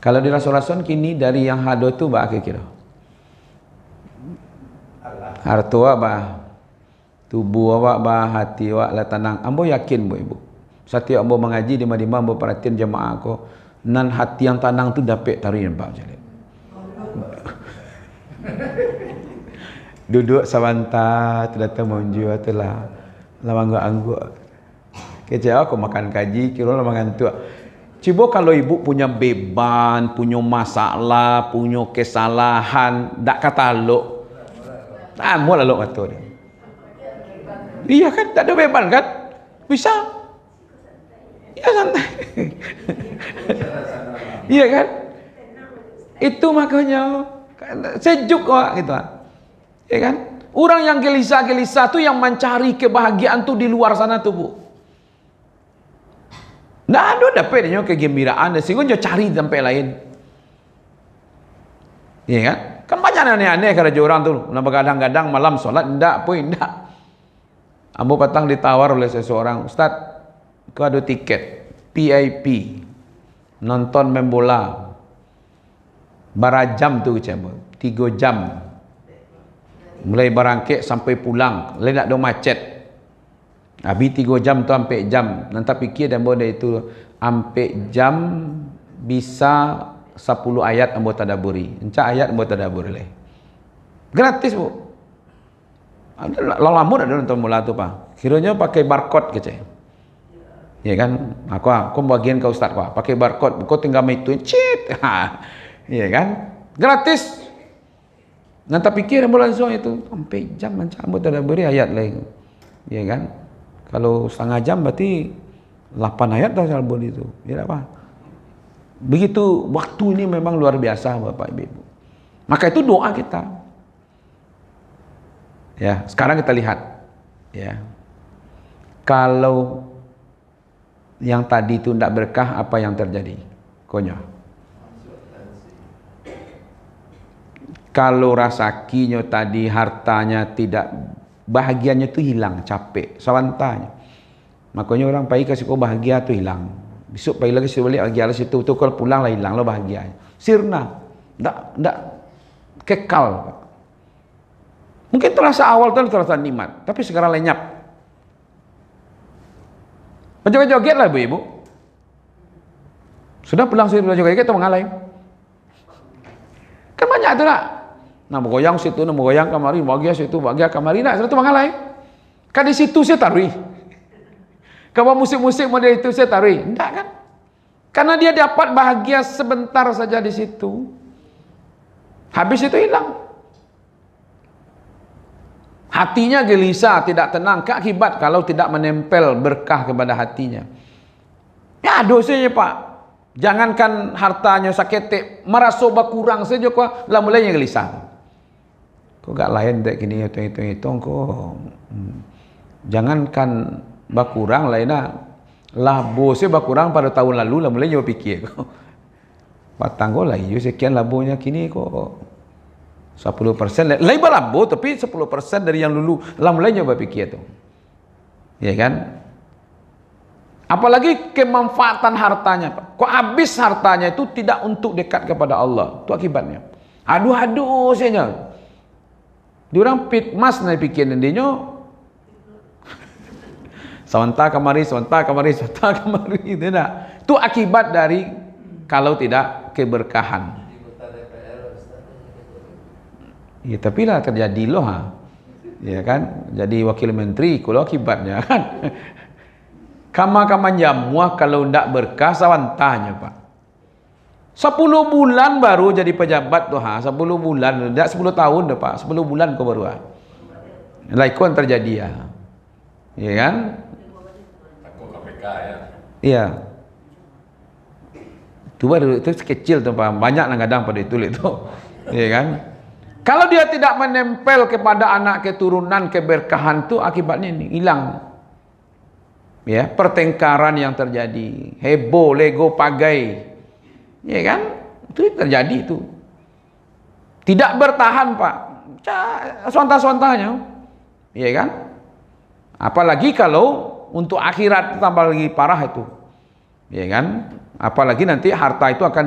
Kalau di rasul-rasul kini dari yang hado tu bah kira harta bah, tubuh awak bah, hati awak lah tenang. Ambo yakin bu ibu, Setiap ambo mengaji di mana ambo perhatian jemaah ko, nan hati yang tenang tu dapat tarik nampak je. Duduk sabanta tu datang monju atulah. Lama angguk. Kecewa aku makan kaji, kira lah makan tu. Cuba kalau ibu punya beban, punya masalah, punya kesalahan, tak kata lo. Mau lalu kata dia. Iya kan, tak ada beban kan? Bisa. Ya santai. Iya kan? Itu makanya sejuk kok gitu. Ya kan? Orang yang gelisah-gelisah tu yang mencari kebahagiaan tu di luar sana tu, Bu. Nah, ada dapat dia kegembiraan, sehingga dia cari tempat lain. Iya kan? Kan banyak aneh-aneh kerja orang tu. Nak kadang-kadang malam solat ndak pun ndak. Ambo petang ditawar oleh seseorang, "Ustaz, kau ada tiket VIP nonton main bola. Berapa jam tu cembo? 3 jam. Mulai berangkit sampai pulang, lain nak ada macet. Habis 3 jam tu sampai jam. Nanti fikir dan boleh itu sampai jam bisa 10 ayat ambo tadaburi. Encak ayat ambo tadaburi leh. Gratis, Bu. Lama ada nonton bola tu, Pak. Kiranya pakai barcode kece. Ya kan? Aku bagian ke ustaz Pak, pakai barcode. Kau tinggal itu cheat. Ya kan? Gratis. Nanti pikir ambo langsung itu sampai jam encak ambo tadaburi ayat leh. Ya kan? Kalau setengah jam berarti 8 ayat dah album itu. Ya apa? Begitu waktu ini memang luar biasa Bapak Ibu. Maka itu doa kita. Ya, sekarang kita lihat ya. Kalau yang tadi itu tidak berkah, apa yang terjadi? Konyol. Kalau rasakinya tadi hartanya tidak, bahagianya itu hilang, capek, sawantanya. Makanya orang pergi kasih kau bahagia tu hilang. Besok pergi lagi balik bahagia lah situ, tu kalau pulang lah hilang lah bahagianya. Sirna, ndak kekal. Mungkin terasa awal tu terasa nikmat, tapi sekarang lenyap. Joget-joget lah ibu. Sudah pulang sih joget-joget atau mengalai? Kan banyak tu lah. Nah bergoyang situ, bergoyang kamari, bahagia situ, bahagia kamari, nak sudah tu mengalai. Kan di situ saya taruh. Kalau musik-musik model itu saya taruh, enggak kan? Karena dia dapat bahagia sebentar saja di situ. Habis itu hilang. Hatinya gelisah, tidak tenang. Keakibat kalau tidak menempel berkah kepada hatinya. Ya dosanya Pak. Jangankan hartanya sakit, merasa berkurang saja kok, lah mulainya gelisah. Kok gak lain tak gini hitung-hitung kok. Jangankan berkurang lainnya lah bosnya berkurang pada tahun lalu lah mulainya berfikir kok. Patang kok lah iyo sekian labonya kini kok 10%. Lain berlabo tapi 10% dari yang dulu lah mulainya berfikir tu. Ya kan? Apalagi kemanfaatan hartanya, Pak. Kok habis hartanya itu tidak untuk dekat kepada Allah. Itu akibatnya. Aduh saja. Diorang pit mas naik pikir nantinya. Sementara kamari, tidak. Itu akibat dari kalau tidak keberkahan. Ya tapi lah terjadi loh, ya kan? Jadi wakil menteri, kalau akibatnya kan. Kama-kama jamuah kalau tidak berkah sawantanya Pak. 10 bulan baru jadi pejabat tuh 10 bulan, tidak 10 tahun dah Pak, 10 bulan kau baru. Laikon terjadi ya. Ya kan? Takut KPK ya. Iya. Itu baru itu kecil tuh Pak, banyak kadang pada itu. Ya kan? Kalau dia tidak menempel kepada anak keturunan keberkahan tuh akibatnya ini hilang. Ya, pertengkaran yang terjadi, heboh, lego, pagai, ya kan, itu terjadi itu. Tidak bertahan Pak, sontah-sontahnya, ya kan. Apalagi kalau untuk akhirat tambah lagi parah itu, ya kan. Apalagi nanti harta itu akan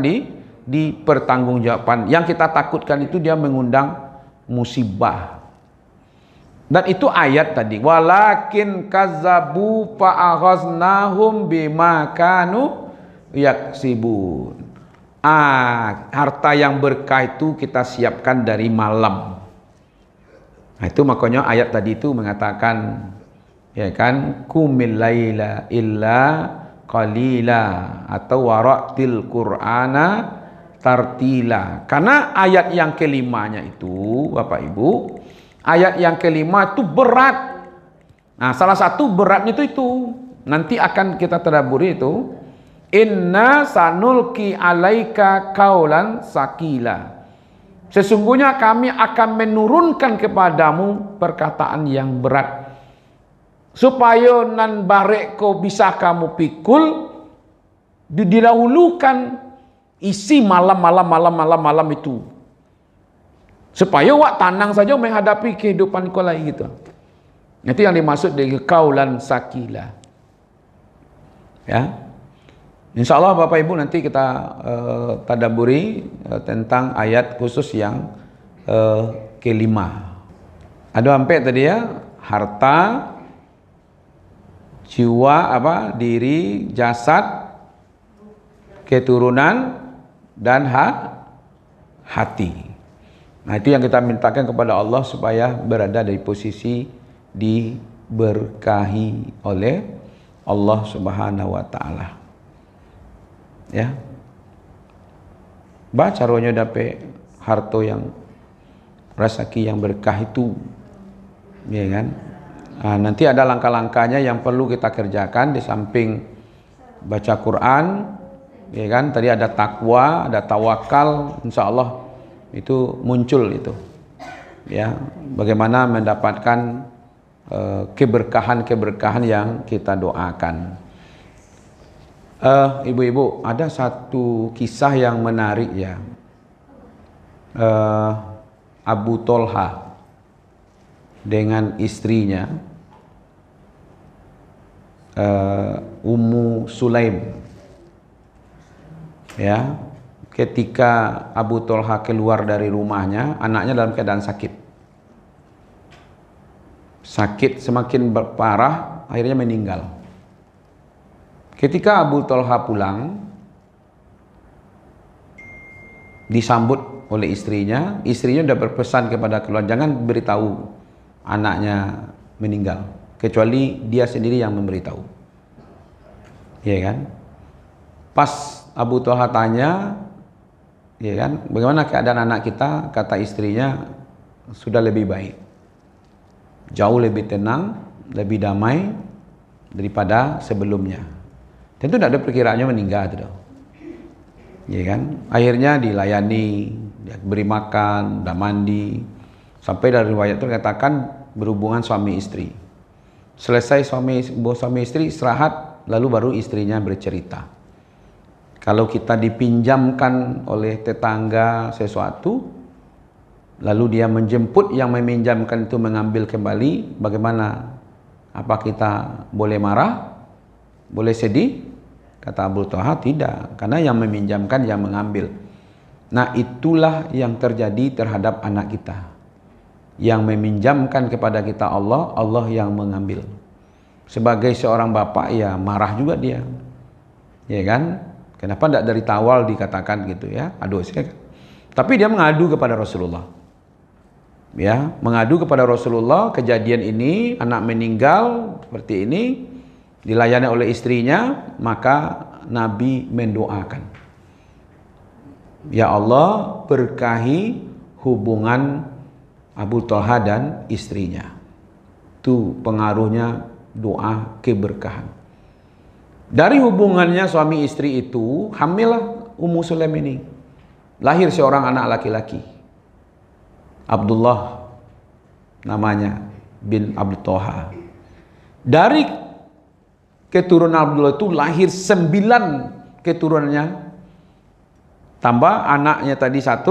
dipertanggungjawabkan. Yang kita takutkan itu dia mengundang musibah. Dan itu ayat tadi, walakin kazzabu fa'aghaznahum bima kanu yaksibun. Harta yang berkah itu kita siapkan dari malam. Nah, itu makanya ayat tadi itu mengatakan, ya kan, kumil laila illa qalila atau waratil qur'ana tartila. Karena ayat yang kelimanya itu, Bapak Ibu, ayat yang kelima itu berat. Nah, salah satu beratnya itu nanti akan kita tadabburi itu, inna sanulki alaika kaulan sakila. Sesungguhnya kami akan menurunkan kepadamu perkataan yang berat, supaya nan barek kau bisa kamu pikul, didahulukan isi malam itu, supaya wak tenang saja menghadapi kehidupan kau lagi gitu. Itu yang dimaksud dengan kaulan sakila. Ya, insyaallah Bapak Ibu nanti kita tadabburi tentang ayat khusus yang kelima. Ada sampai tadi ya, harta, jiwa, diri, jasad, keturunan, dan hati. Nah, itu yang kita mintakan kepada Allah supaya berada di posisi diberkahi oleh Allah Subhanahu wa taala. Ya. Baca caranya dapat harta yang rezeki yang berkah itu. Ya kan? Nah, nanti ada langkah-langkahnya yang perlu kita kerjakan di samping baca Quran, ya kan? Tadi ada takwa, ada tawakal, insyaallah itu muncul itu. Ya, bagaimana mendapatkan keberkahan-keberkahan yang kita doakan. Ibu-ibu, ada satu kisah yang menarik ya. Abu Tolha dengan istrinya Ummu Sulaim. Ya, ketika Abu Tolha keluar dari rumahnya, anaknya dalam keadaan sakit. Sakit semakin berparah, akhirnya meninggal. Ketika Abu Tolha pulang, disambut oleh istrinya. Istrinya sudah berpesan kepada keluarga, jangan beritahu anaknya meninggal, kecuali dia sendiri yang memberitahu. Ya kan? Pas Abu Tolha tanya, ya kan, bagaimana keadaan anak kita? Kata istrinya, sudah lebih baik, jauh lebih tenang, lebih damai daripada sebelumnya. Tentu tidak ada perkiraannya meninggal itu. Ya kan? Akhirnya dilayani, beri makan, dah mandi. Sampai dari riwayat itu dikatakan berhubungan suami istri. Selesai suami istri istirahat, lalu baru istrinya bercerita. Kalau kita dipinjamkan oleh tetangga sesuatu, lalu dia menjemput yang meminjamkan itu mengambil kembali, bagaimana? Apa kita boleh marah? Boleh sedih? Kata Abu Tolha, tidak, karena yang meminjamkan yang mengambil. Nah, itulah yang terjadi terhadap anak kita. Yang meminjamkan kepada kita Allah, Allah yang mengambil. Sebagai seorang bapak ya marah juga dia. Ya kan? Kenapa tidak dari awal dikatakan gitu ya? Aduh, tapi dia mengadu kepada Rasulullah. Ya, mengadu kepada Rasulullah kejadian ini, anak meninggal seperti ini, dilayani oleh istrinya, maka Nabi mendoakan, ya Allah, berkahi hubungan Abu Tolha dan istrinya. Itu pengaruhnya doa keberkahan. Dari hubungannya suami istri itu, hamillah Ummu Sulaim ini. Lahir seorang anak laki-laki, Abdullah namanya bin Abu Tolha. Dari keturunan Abdullah itu lahir 9 keturunannya. Tambah anaknya tadi 1,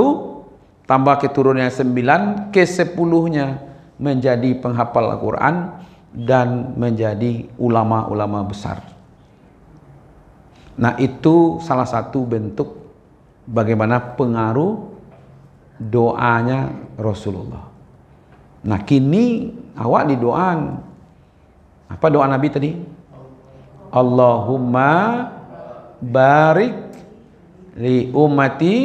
tambah keturunannya 9, ke-10-nya menjadi penghafal Al-Quran dan menjadi ulama-ulama besar. Nah, itu salah satu bentuk bagaimana pengaruh doanya Rasulullah. Nah kini awak didoan. Apa doa Nabi tadi? Allahumma barik li ummati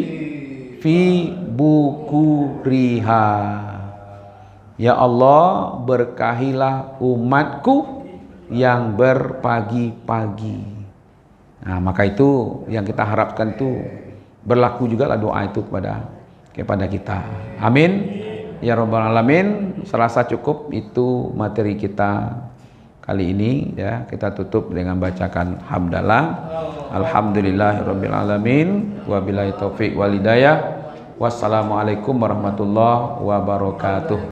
fi bukuriha. Ya Allah, berkahilah umatku yang berpagi-pagi. Nah, maka itu yang kita harapkan itu berlaku juga lah doa itu kepada kita. Amin. Ya Rabbal Alamin. Serasa cukup itu materi kita kali ini ya. Kita tutup dengan bacakan hamdalah. Alhamdulillahirabbil alamin. Wabillahi taufik wal hidayah. Wassalamualaikum warahmatullahi wabarakatuh.